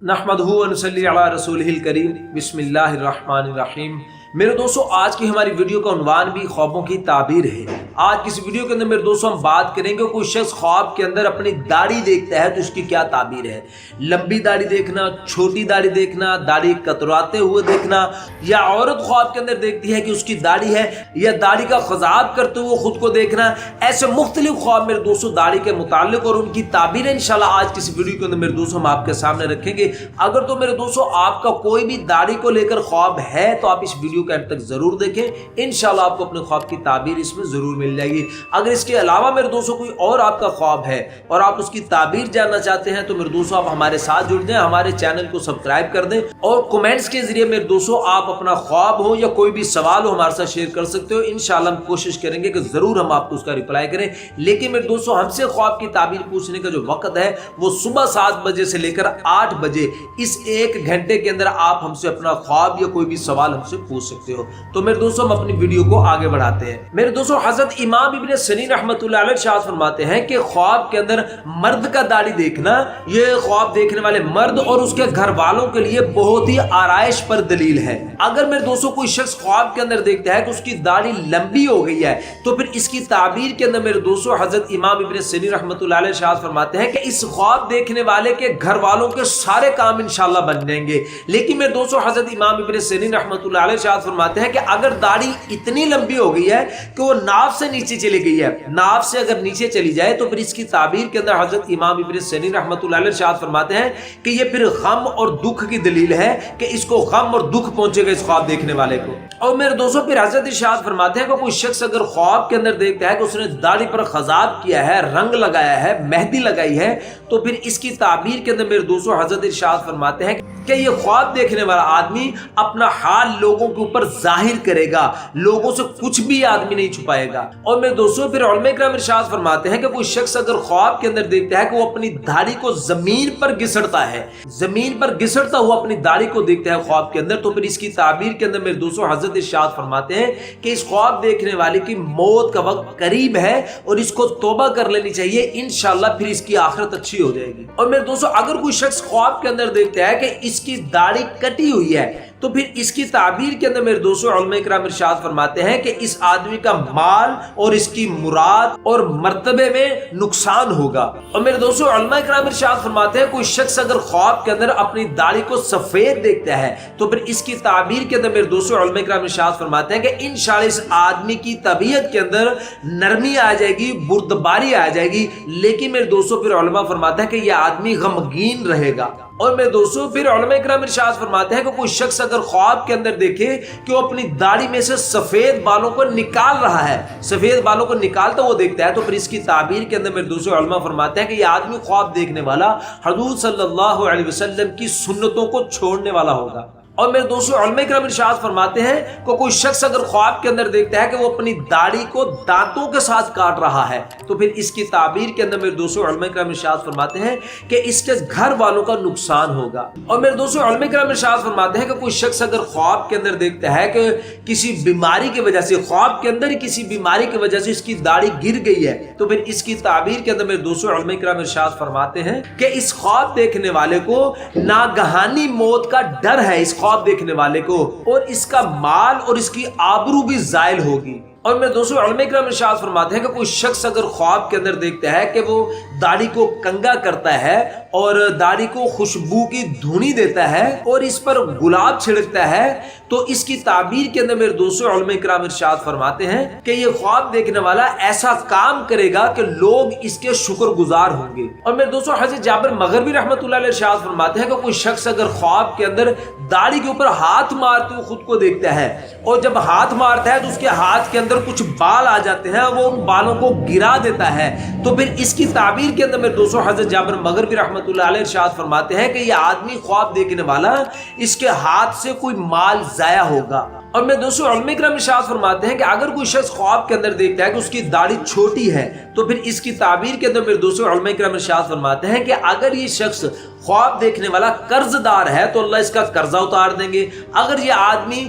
नहमदुहु व नसल्ली अला रसूलिहिल करीम बिस्मिल्लाहिर रहमानिर रहीम। मेरे दोस्तों, आज की हमारी वीडियो का उन्वान भी ख्वाबों की ताबीर है। आज की इस वीडियो के अंदर मेरे दोस्तों हम बात करेंगे कोई शख्स ख्वाब के अंदर अपनी दाढ़ी देखता है तो उसकी क्या ताबीर है। लंबी दाढ़ी देखना, छोटी दाढ़ी देखना, दाढ़ी कतराते हुए देखना, या औरत ख्वाब के अंदर देखती है कि उसकी दाढ़ी है, या दाढ़ी का खजाब करते हुए खुद को देखना। ऐसे मुख्तलिफ ख्वाब मेरे दोस्तों दाढ़ी के मुतालिक और उनकी ताबीर इंशाल्लाह आज की इस वीडियो के अंदर मेरे दोस्तों हम आपके सामने रखेंगे। अगर तो मेरे दोस्तों आपका कोई भी दाढ़ी को लेकर ख्वाब है तो आप इस वीडियो के अंत तक जरूर देखें, इंशाल्लाह आपको अपने ख्वाब की ताबीर इसमें जरूर मिल जाएगी। अगर इसके अलावा मेरे दोस्तों कोई और आपका ख्वाब है और आप उसकी ताबीर जानना चाहते हैं तो मेरे दोस्तों आप हमारे साथ जुड़ जाएं, हमारे चैनल को सब्सक्राइब कर दें और कमेंट्स के जरिए मेरे दोस्तों आप अपना ख्वाब हो या कोई भी सवाल हो हमारे साथ शेयर कर सकते हो। इंशाल्लाह हम कोशिश करेंगे कि जरूर हम आपको उसका रिप्लाई करें। लेकिन मेरे दोस्तों हमसे ख्वाब की ताबीर पूछने का जो वक्त है वो सुबह 7 बजे से लेकर 8 बजे, इस 1 घंटे के अंदर आप हमसे अपना ख्वाब या कोई भी सवाल हमसे पूछ सकते हो। तो मेरे दोस्तों हम अपनी वीडियो को आगे बढ़ाते हैं। मेरे दोस्तों हजरत इमाम इब्न सनी रहमतुल्लाह अलैह इरशाद फरमाते हैं कि ख्वाब के अंदर मर्द का दाढ़ी देखना, ये ख्वाब देखने वाले मर्द और उसके घर वालों के लिए बहुत ही आराइश पर दलील है। अगर मेरे दोस्तों कोई शख्स ख्वाब के अंदर देखता है कि उसकी दाढ़ी लंबी हो गई है तो फिर इसकी ताबीर के अंदर मेरे दोस्तों हजरत इमाम इब्न सनी रहमतुल्लाह अलैह इरशाद फरमाते हैं कि इस ख्वाब देखने वाले के घर वालों के सारे काम इंशाल्लाह बन जाएंगे। लेकिन मेरे दोस्तों हजरत इमाम इब्न सनी रहमतुल्लाह अलैह इरशाद फरमाते हैं कि अगर दाढ़ी इतनी लंबी हो गई है कि वो नाव से नीचे चली गई है, नाव से अगर नीचे चली जाए तो फिर इसकी ताबीर के अंदर हजरत इमाम इब्न सनी रहमतुल्लाह अलैह इरशाद फरमाते हैं कि ये फिर गम और दुख की दलील है कि इसको गम और दुख पहुंचेगा इस ख्वाब देखने वाले को। और मेरे दोस्तों फिर हजरत इरशाद फरमाते हैं कि कोई शख्स अगर ख्वाब के अंदर देखता है कि उसने दाढ़ी पर खजाब किया है, रंग लगाया है, मेहंदी लगाई है, तो फिर इसकी ताबीर के अंदर मेरे दोस्तों हजरत इरशाद फरमाते हैं कि ये ख्वाब देखने वाला आदमी अपना हाल लोगों के ऊपर जाहिर करेगा, लोगों से कुछ भी आदमी नहीं छुपाएगा। और मेरे दोस्तों फिर उलमा इकराम इरशाद फरमाते हैं कि कोई शख्स अगर ख्वाब के अंदर देखता है कि वो अपनी दाढ़ी को जमीन पर घिसड़ता है, जमीन पर घिसड़ता हुआ अपनी दाढ़ी को देखता है ख्वाब के अंदर, तो फिर इसकी ताबीर के अंदर मेरे दोस्तों हजरत इरशाद फरमाते हैं कि इस ख्वाब देखने वाले की मौत का वक्त करीब है और इसको तौबा कर लेनी चाहिए, इंशाल्लाह फिर इसकी आखिरत अच्छी हो जाएगी। और मेरे दोस्तों अगर कोई शख्स ख्वाब के अंदर देखता है कि इसकी दाढ़ी कटी हुई है तो फिर इसकी ताबीर के अंदर मेरे दोस्तों उलमा इकराम इरशाद फरमाते हैं कि इस आदमी का माल और इसकी मुराद और मर्तबे में नुकसान होगा। और मेरे दोस्तों उलमा इकराम इरशाद फरमाते हैं कोई शख्स अगर ख्वाब के अंदर अपनी दाढ़ी को सफेद देखता है तो फिर इसकी ताबीर के अंदर मेरे दोस्तों उलमा इकराम इरशाद फरमाते हैं कि इंशाल्लाह इस आदमी की तबीयत के अंदर नरमी आ जाएगी, बुर्दबारी आ जाएगी। लेकिन मेरे दोस्तों फिर उलमा फरमाते हैं कि यह आदमी गमगीन रहेगा। और मेरे दोस्तों फिर उलमा इकराम इरशाद फरमाते हैं कि कोई शख्स अगर ख्वाब के अंदर देखे कि वो अपनी दाढ़ी में से सफेद बालों को निकाल रहा है, सफेद बालों को निकालता वो देखता है, तो फिर इसकी ताबीर के अंदर मेरे दोस्तों उलमा फरमाते हैं कि यह आदमी ख्वाब देखने वाला हुजूर सल्लल्लाहु अलैहि वसल्लम की सुन्नतों को छोड़ने वाला होगा। और मेरे दोस्तों उलमा इकराम इरशाद फरमाते हैं कि कोई शख्स अगर ख्वाब के अंदर देखता है कि वो अपनी दाढ़ी को दांतों के साथ काट रहा है तो फिर इसकी ताबीर के अंदर मेरे दोस्तों उलमा इकराम इरशाद फरमाते हैं कि इसके घर वालों का नुकसान होगा। और मेरे दोस्तों उलमा इकराम इरशाद फरमाते हैं कि कोई शख्स अगर ख्वाब के अंदर देखता है कि किसी बीमारी की वजह से, ख्वाब के अंदर किसी बीमारी की वजह से इसकी दाढ़ी गिर गई है तो फिर इसकी ताबीर के अंदर मेरे दोस्तों उलमा इकराम इरशाद फरमाते हैं कि इस ख्वाब देखने वाले को नागहानी मौत का डर है, इस ख्वाब देखने वाले को, और इसका माल और इसकी आबरू भी जायल होगी। और मेरे दोस्तों उलमा इकराम इरशाद फरमाते हैं कि कोई शख्स अगर ख्वाब के अंदर देखता है कि वो दाढ़ी को कंघा करता है और दाढ़ी को खुशबू की धुनी देता है और इस पर गुलाब छिड़कता है तो इसकी ताबीर के अंदर मेरे दोस्तों उलमा इकराम इरशाद फरमाते हैं कि ये ख्वाब देखने वाला ऐसा काम करेगा कि लोग इसके शुक्रगुजार होंगे। और मेरे दोस्तों हजरत जाबिर मगरबी रहमतुल्लाह अलैह इरशाद फरमाते हैं कि कोई शख्स अगर ख्वाब के अंदर दाढ़ी के ऊपर हाथ मारते हुए खुद को देखता है और जब हाथ मारता है तो उसके हाथ के अंदर कुछ बाल आ जाते हैं, वो उन बालों को गिरा देता है, तो फिर इसकी ताबीर के अंदर मेरे दोस्तों हजरत जाबिर मगरबी रहमतुल्लाह अलैह इरशाद फरमाते हैं कि ये आदमी ख्वाब देखने वाला इसके हाथ से कोई माल जाया होगा। और मेरे दोस्तों उलमा इकराम इरशाद फरमाते हैं कि अगर कोई शख्स ख्वाब के अंदर देखता है कि उसकी दाढ़ी छोटी है तो फिर इसकी ताबीर के अंदर मेरे दोस्तों उलमा इकराम इरशाद फरमाते हैं कि अगर ये शख्स ख्वाब देखने वाला कर्जदार है तो अल्लाह इसका कर्जा उतार देंगे। अगर ये आदमी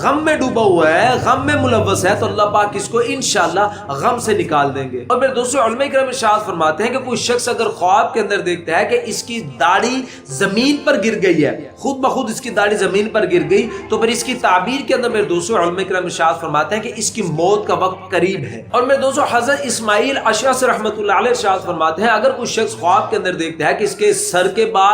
गम में डूबा हुआ है, गम में मुलव्वस है, तो अल्लाह पाक इसको इंशाअल्लाह गम से निकाल देंगे। और मेरे दोस्तों उलमा इकराम इरशाद फरमाते हैं कि कोई शख्स अगर ख्वाब के अंदर देखता है कि इसकी दाढ़ी जमीन पर गिर गई है, खुद ब खुद इसकी दाढ़ी जमीन पर गिर गई, तो फिर इसकी ताबीर के अंदर मेरे दोस्तों उलमा इकराम इरशाद फरमाते हैं कि इसकी मौत का वक्त करीब है। और मेरे दोस्तों हजरत इस्माइल अशअस रहमतुल्लाह अलैह इरशाद फरमाते हैं अगर कोई शख्स ख्वाब के अंदर देखता है कि इसके सर के बाल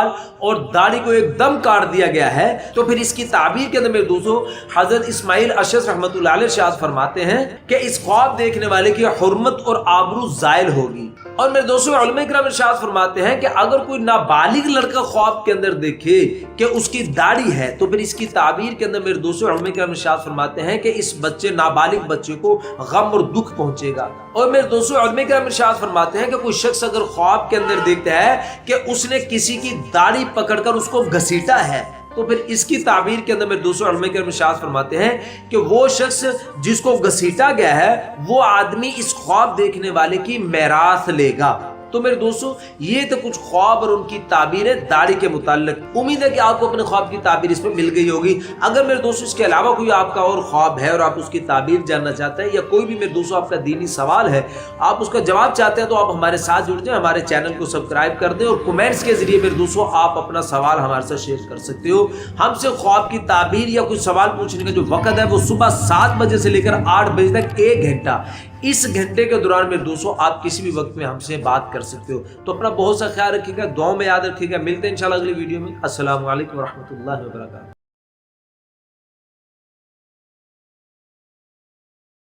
और दाढ़ी को एकदम काट दिया गया है तो फिर इसकी ताबीर के अंदर मेरे दोस्तों हजरत इस्माइल अशअस रहमतुल्लाह अलैह इरशाद फरमाते हैं कि इस ख्वाब देखने वाले की हुर्मत और आबरू जायल होगी। और मेरे दोस्तों उलमा इकराम इरशाद फरमाते हैं कि अगर कोई नाबालिग लड़का ख्वाब के अंदर देखे कि उसकी दाढ़ी है तो फिर इसकी ताबीर के अंदर मेरे दोस्तों उलमा इकराम इरशाद फरमाते हैं कि इस बच्चे नाबालिग बच्चे को गम और दुख पहुंचेगा। और मेरे दोस्तों उलमा इकराम इरशाद फरमाते हैं कि कोई शख्स अगर ख्वाब के अंदर देखता है कि उसने किसी की दाढ़ी पकड़कर उसको घसीटा है तो फिर इसकी ताबीर के अंदर मेरे दोस्तों उलमा इकराम इरशाद फरमाते हैं कि वो शख्स जिसको घसीटा गया है वो आदमी इस ख्वाब देखने वाले की मेराथ लेगा। तो मेरे दोस्तों ये तो कुछ ख्वाब और उनकी ताबीर है दाढ़ी के मुताल्लिक। उम्मीद है कि आपको अपने ख्वाब की ताबीर इसमें मिल गई होगी। अगर मेरे दोस्तों इसके अलावा कोई आपका और ख्वाब है और आप उसकी ताबीर जानना चाहते हैं या कोई भी मेरे दोस्तों आपका दीनी सवाल है आप उसका जवाब चाहते हैं तो आप हमारे साथ जुड़ जाएं, हमारे चैनल को सब्सक्राइब कर दें और कमेंट्स के जरिए मेरे दोस्तों आप अपना सवाल हमारे साथ शेयर कर सकते हो। हमसे ख्वाब की ताबीर या कोई सवाल पूछने का जो वक्त है वो सुबह 7 बजे से लेकर 8 बजे तक 1 घंटा, इस घंटे के दौरान मेरे दोस्तों आप किसी भी वक्त में हमसे बात कर सकते हो। तो अपना बहुत सा ख्याल रखिएगा, दुआओं में याद रखिएगा। मिलते हैं इंशाल्लाह अगली वीडियो में। अस्सलामु अलैकुम व रहमतुल्लाहि व बरकातहू।